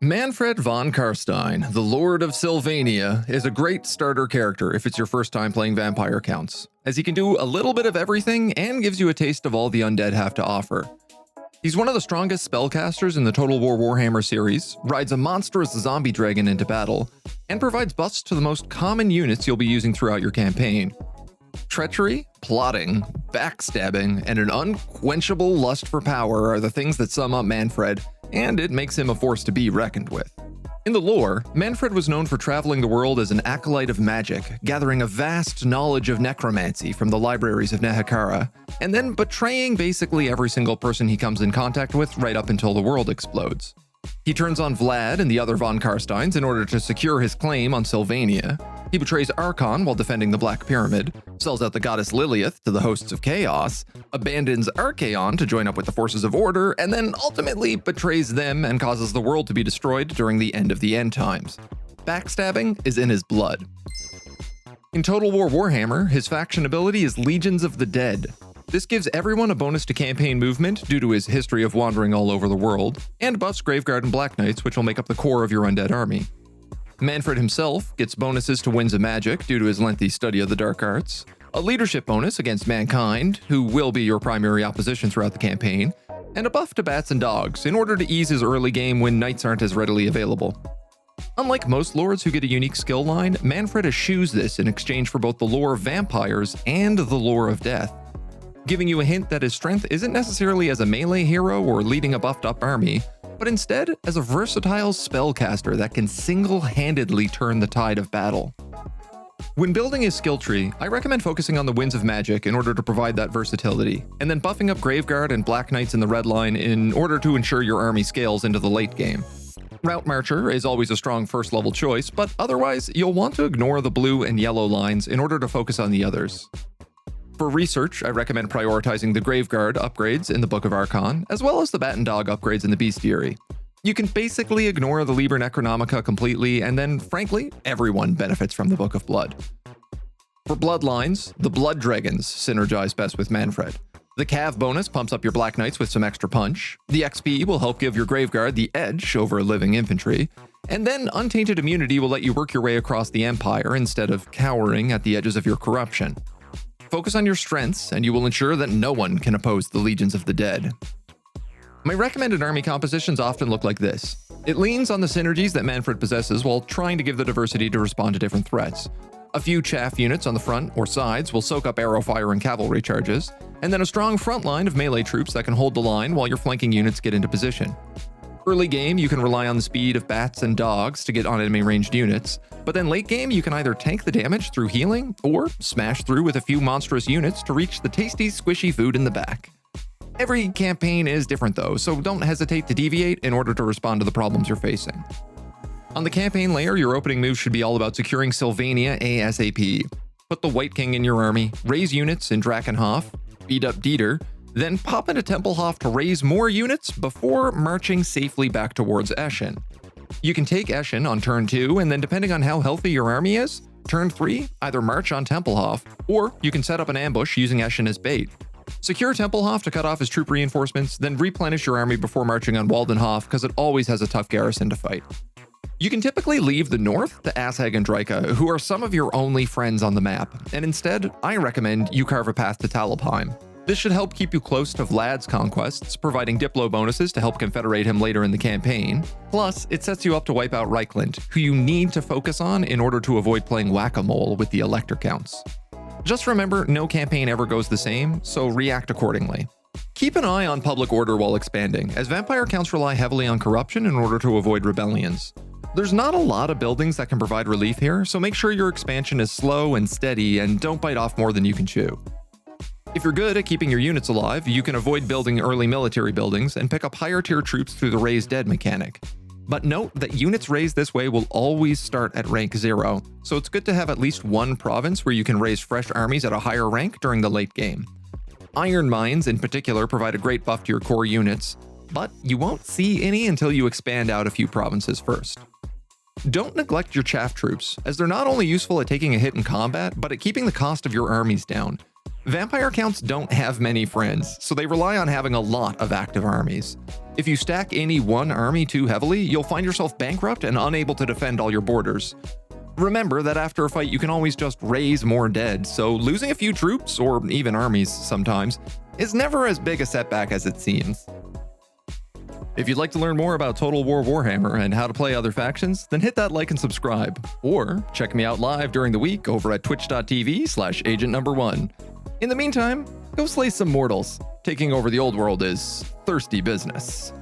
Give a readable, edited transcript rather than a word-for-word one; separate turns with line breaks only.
Manfred von Karstein, the Lord of Sylvania, is a great starter character if it's your first time playing vampire counts, as he can do a little bit of everything and gives you a taste of all the undead have to offer. He's one of the strongest spellcasters in the Total War Warhammer series, rides a monstrous zombie dragon into battle, and provides buffs to the most common units you'll be using throughout your campaign. Treachery, plotting, backstabbing, and an unquenchable lust for power are the things that sum up Manfred, and it makes him a force to be reckoned with. In the lore, Manfred was known for traveling the world as an acolyte of magic, gathering a vast knowledge of necromancy from the libraries of Nehekhara, and then betraying basically every single person he comes in contact with right up until the world explodes. He turns on Vlad and the other von Karsteins in order to secure his claim on Sylvania. He betrays Archon while defending the Black Pyramid, sells out the goddess Lilith to the hosts of Chaos, abandons Archaon to join up with the forces of Order, and then ultimately betrays them and causes the world to be destroyed during the end of the end times. Backstabbing is in his blood. In Total War Warhammer, his faction ability is Legions of the Dead. This gives everyone a bonus to campaign movement due to his history of wandering all over the world, and buffs Graveguard and Black Knights, which will make up the core of your undead army. Manfred himself gets bonuses to Winds of Magic due to his lengthy study of the dark arts, a leadership bonus against Mankind, who will be your primary opposition throughout the campaign, and a buff to Bats and Dogs in order to ease his early game when Knights aren't as readily available. Unlike most lords who get a unique skill line, Manfred eschews this in exchange for both the lore of vampires and the lore of death, giving you a hint that his strength isn't necessarily as a melee hero or leading a buffed up army, but instead as a versatile spellcaster that can single-handedly turn the tide of battle. When building his skill tree, I recommend focusing on the Winds of Magic in order to provide that versatility, and then buffing up Graveguard and Black Knights in the red line in order to ensure your army scales into the late game. Route Marcher is always a strong first level choice, but otherwise you'll want to ignore the blue and yellow lines in order to focus on the others. For research, I recommend prioritizing the Graveguard upgrades in the Book of Archon, as well as the Bat and Dog upgrades in the Bestiary. You can basically ignore the Liber Necronomica completely, and then, frankly, everyone benefits from the Book of Blood. For Bloodlines, the Blood Dragons synergize best with Manfred. The Cav bonus pumps up your Black Knights with some extra punch, the XP will help give your Graveguard the edge over living infantry, and then Untainted Immunity will let you work your way across the Empire instead of cowering at the edges of your corruption. Focus on your strengths, and you will ensure that no one can oppose the Legions of the Dead. My recommended army compositions often look like this. It leans on the synergies that Manfred possesses while trying to give the diversity to respond to different threats. A few chaff units on the front or sides will soak up arrow fire and cavalry charges, and then a strong front line of melee troops that can hold the line while your flanking units get into position. Early game, you can rely on the speed of Bats and Dogs to get on enemy ranged units, but then late game, you can either tank the damage through healing, or smash through with a few monstrous units to reach the tasty, squishy food in the back. Every campaign is different though, so don't hesitate to deviate in order to respond to the problems you're facing. On the campaign layer, your opening move should be all about securing Sylvania ASAP. Put the White King in your army, raise units in Drakenhof, beat up Dieter, then pop into Templehof to raise more units before marching safely back towards Eschen. You can take Eschen on turn 2, and then depending on how healthy your army is, turn 3, either march on Templehof, or you can set up an ambush using Eschen as bait. Secure Templehof to cut off his troop reinforcements, then replenish your army before marching on Waldenhof because it always has a tough garrison to fight. You can typically leave the north to Ashag and Draika, who are some of your only friends on the map, and instead, I recommend you carve a path to Talabheim. This should help keep you close to Vlad's conquests, providing Diplo bonuses to help confederate him later in the campaign. Plus, it sets you up to wipe out Reichland, who you need to focus on in order to avoid playing whack-a-mole with the Elector counts. Just remember, no campaign ever goes the same, so react accordingly. Keep an eye on public order while expanding, as vampire counts rely heavily on corruption in order to avoid rebellions. There's not a lot of buildings that can provide relief here, so make sure your expansion is slow and steady and don't bite off more than you can chew. If you're good at keeping your units alive, you can avoid building early military buildings and pick up higher tier troops through the Raise Dead mechanic. But note that units raised this way will always start at rank 0, so it's good to have at least one province where you can raise fresh armies at a higher rank during the late game. Iron Mines in particular provide a great buff to your core units, but you won't see any until you expand out a few provinces first. Don't neglect your chaff troops, as they're not only useful at taking a hit in combat, but at keeping the cost of your armies down. Vampire counts don't have many friends, so they rely on having a lot of active armies. If you stack any one army too heavily, you'll find yourself bankrupt and unable to defend all your borders. Remember that after a fight you can always just raise more dead, so losing a few troops, or even armies sometimes, is never as big a setback as it seems. If you'd like to learn more about Total War Warhammer and how to play other factions, then hit that like and subscribe, or check me out live during the week over at twitch.tv/agent1. In the meantime, go slay some mortals. Taking over the old world is thirsty business.